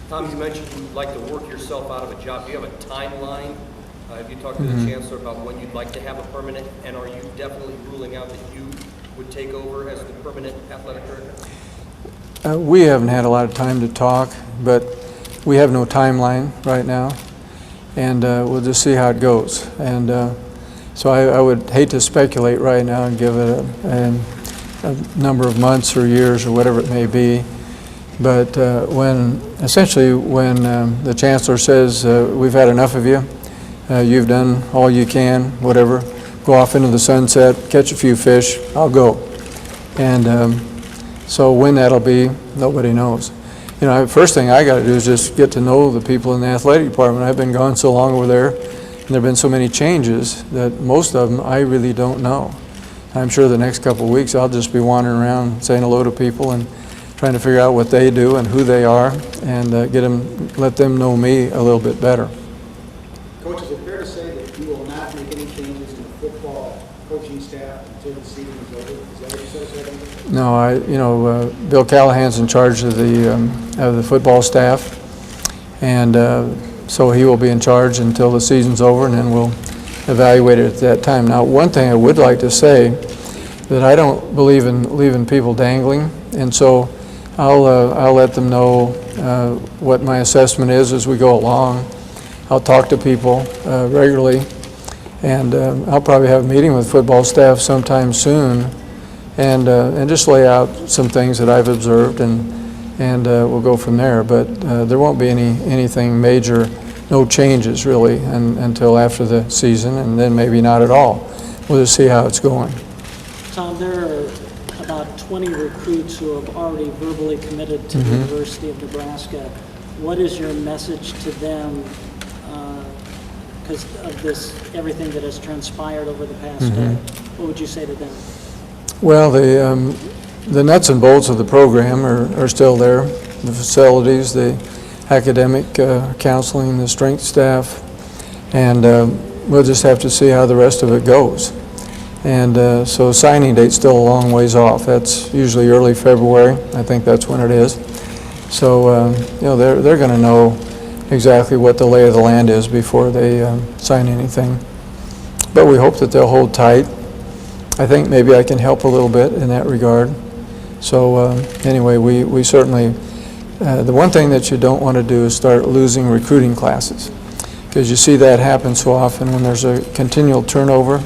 Tom, you mentioned you'd like to work yourself out of a job. Do you have a timeline? Have you talked to the Chancellor about when you'd like to have a permanent, and are you definitely ruling out that you would take over as the permanent athletic director? We haven't had a lot of time to talk, but we have no timeline right now, and we'll just see how it goes. And so I would hate to speculate right now and give it a number of months or years or whatever it may be. But when the Chancellor says, we've had enough of you, you've done all you can, whatever, go off into the sunset, catch a few fish, I'll go. And so when that'll be, nobody knows. You know, first thing I got to do is just get to know the people in the athletic department. I've been gone so long over there, and there have been so many changes that most of them I really don't know. I'm sure the next couple of weeks I'll just be wandering around saying hello to people and trying to figure out what they do and who they are, and let them know me a little bit better. Coach, is it fair to say that you will not make any changes in the football coaching staff until the season is over? Is that what you said? No, Bill Callahan's in charge of the football staff, and so he will be in charge until the season's over, and then we'll evaluate it at that time. Now, one thing I would like to say, that I don't believe in leaving people dangling, and so I'll let them know what my assessment is as we go along. I'll talk to people regularly, and I'll probably have a meeting with football staff sometime soon, and just lay out some things that I've observed, and we'll go from there. But there won't be anything major, no changes really, until after the season, and then maybe not at all. We'll just see how it's going. Tom, there are about 20 recruits who have already verbally committed to the University of Nebraska. What is your message to them because of everything that has transpired over the past day? What would you say to them? Well, the nuts and bolts of the program are still there. The facilities, the academic counseling, the strength staff, and we'll just have to see how the rest of it goes. And so signing date's still a long ways off. That's usually early February. I think that's when it is. So they're going to know exactly what the lay of the land is before they sign anything. But we hope that they'll hold tight. I think maybe I can help a little bit in that regard. So anyway, we certainly, the one thing that you don't want to do is start losing recruiting classes, because you see that happen so often when there's a continual turnover,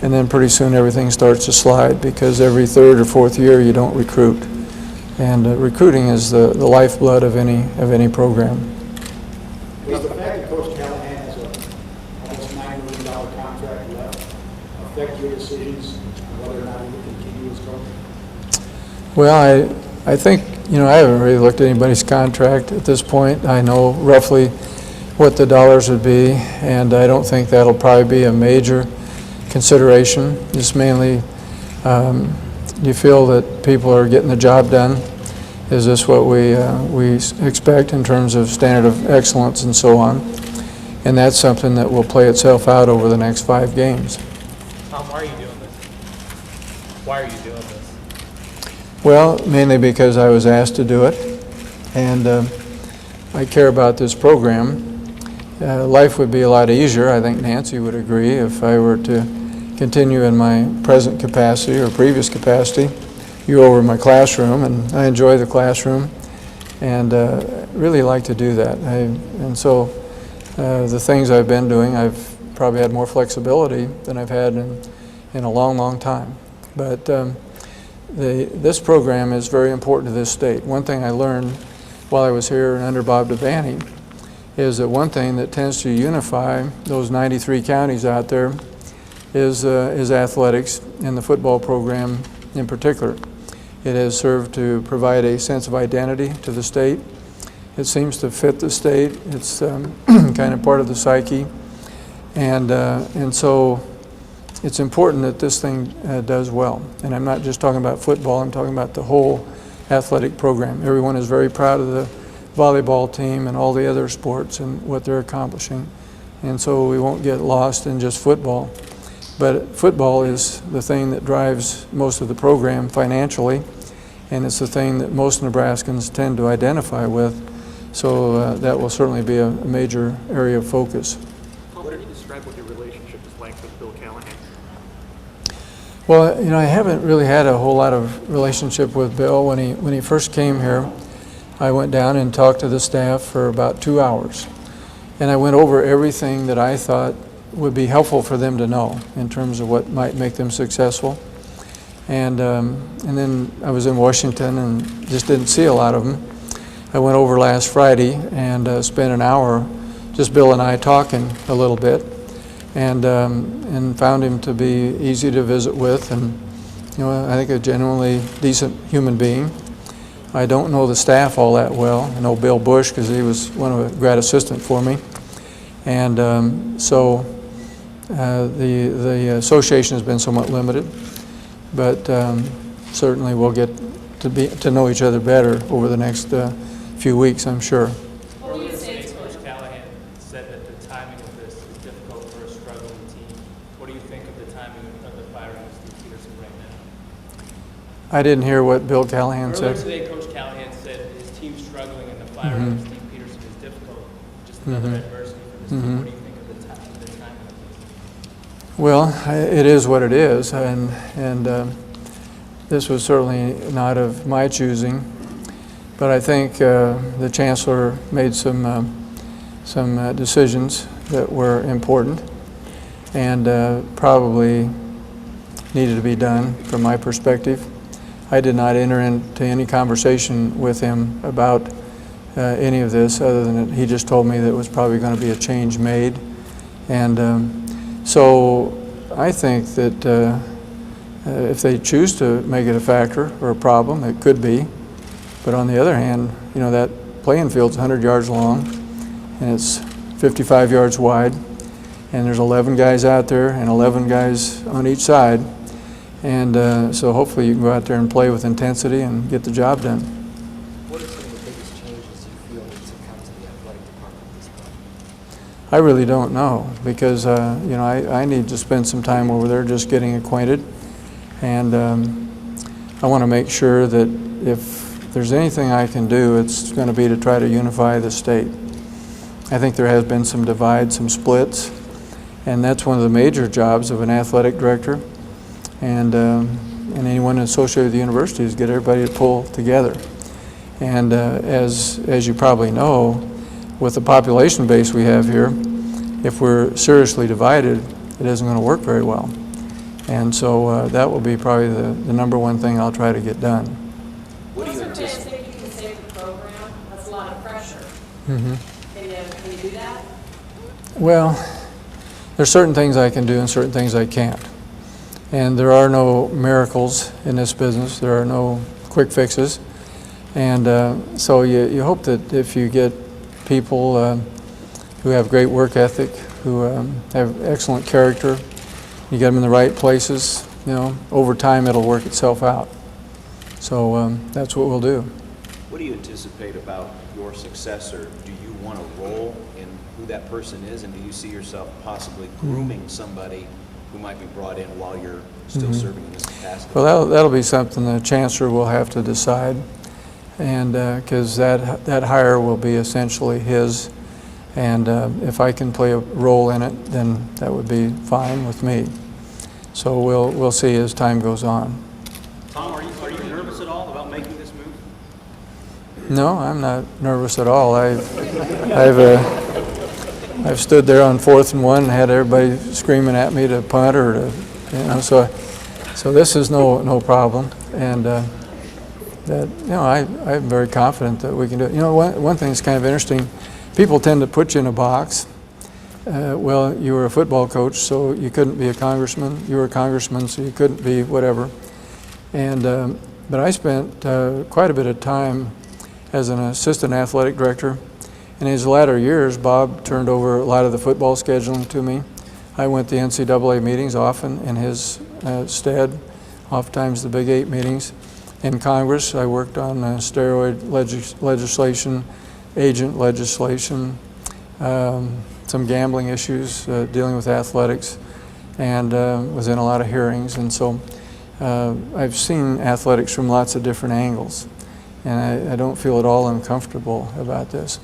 and then pretty soon everything starts to slide because every third or fourth year you don't recruit. And recruiting is the lifeblood of any program. Does the fact that Coach Callahan has almost $9 million contract left affect your decisions on whether or not he will continue as coach? Well, I think, I haven't really looked at anybody's contract at this point. I know roughly what the dollars would be, and I don't think that'll probably be a major consideration. Just mainly, do you feel that people are getting the job done? Is this what we expect in terms of standard of excellence and so on? And that's something that will play itself out over the next 5 games. Tom, why are you doing this? Why are you doing this? Well, mainly because I was asked to do it, and I care about this program. Life would be a lot easier, I think Nancy would agree, if I were to continue in my present capacity or previous capacity. You over in my classroom, and I enjoy the classroom, and really like to do that. And so the things I've been doing, I've probably had more flexibility than I've had in a long, long time. But this program is very important to this state. One thing I learned while I was here and under Bob Devaney is that one thing that tends to unify those 93 counties out there is athletics, and the football program in particular. It has served to provide a sense of identity to the state. It seems to fit the state. It's kind of part of the psyche, and so it's important that this thing does well. And I'm not just talking about football. I'm talking about the whole athletic program. Everyone is very proud of the volleyball team and all the other sports and what they're accomplishing, and so we won't get lost in just football. But football is the thing that drives most of the program financially, and it's the thing that most Nebraskans tend to identify with So that will certainly be a major area of focus. How would you describe what your relationship is like with Bill Callahan? Well, you know, I haven't really had a whole lot of relationship with Bill. When he first came here, I went down and talked to the staff for about 2 hours. And I went over everything that I thought would be helpful for them to know in terms of what might make them successful. And then I was in Washington and just didn't see a lot of them. I went over last Friday and spent an hour, just Bill and I talking a little bit, and found him to be easy to visit with, and you know, I think a genuinely decent human being. I don't know the staff all that well. I know Bill Bush because he was one of a grad assistant for me, and so the association has been somewhat limited, but certainly we'll get to know each other better over the next few weeks, I'm sure. Earlier today, Coach Callahan said that the timing of this is difficult for a struggling team. What do you think of the timing of the firing of Steve Peterson right now? I didn't hear what Bill Callahan said. Earlier today, Coach Callahan said his team's struggling and the firing of Steve Peterson is difficult. Just another adversity for this team. What do you think of the timing of this? Well, it is what it is, and this was certainly not of my choosing. But I think the Chancellor made some decisions that were important and probably needed to be done from my perspective. I did not enter into any conversation with him about any of this other than that he just told me that it was probably going to be a change made. And so I think that if they choose to make it a factor or a problem, it could be. But on the other hand, you know, that playing field's 100 yards long and it's 55 yards wide, and there's 11 guys out there and 11 guys on each side, and so hopefully you can go out there and play with intensity and get the job done. What are some of the biggest changes you feel need to come to the athletic department at this point? I really don't know because you know, I need to spend some time over there just getting acquainted, and I want to make sure that if there's anything I can do, it's going to be to try to unify the state. I think there has been some divide, some splits, and that's one of the major jobs of an athletic director and anyone associated with the university is get everybody to pull together. And as you probably know, with the population base we have here, if we're seriously divided, it isn't going to work very well. And so that will be probably the number one thing I'll try to get done. What do you What's the best anticipate? thing you can save the program? That's a lot of pressure. Mm-hmm. Can you do that? Well, there's certain things I can do and certain things I can't. And there are no miracles in this business. There are no quick fixes. And so you hope that if you get people who have great work ethic, who have excellent character, you get them in the right places, you know, over time it'll work itself out. So that's what we'll do. What do you anticipate about your successor? Do you want a role in who that person is, and do you see yourself possibly grooming somebody who might be brought in while you're still serving in this capacity? Well, that'll be something the Chancellor will have to decide, and because that hire will be essentially his, and if I can play a role in it, then that would be fine with me. So we'll see as time goes on. Tom, are you nervous at all about making this move? No, I'm not nervous at all. I've stood there on 4th and 1 and had everybody screaming at me to punt or to, you know, so this is no problem. And that, you know, I'm very confident that we can do it. You know, one thing that's kind of interesting, people tend to put you in a box. Well, you were a football coach, so you couldn't be a congressman. You were a congressman, so you couldn't be whatever. And but I spent quite a bit of time as an assistant athletic director. In his latter years, Bob turned over a lot of the football scheduling to me. I went to NCAA meetings often in his stead, oftentimes the Big 8 meetings. In Congress, I worked on steroid legislation, agent legislation, some gambling issues, dealing with athletics, and was in a lot of hearings. And so I've seen athletics from lots of different angles. And I don't feel at all uncomfortable about this.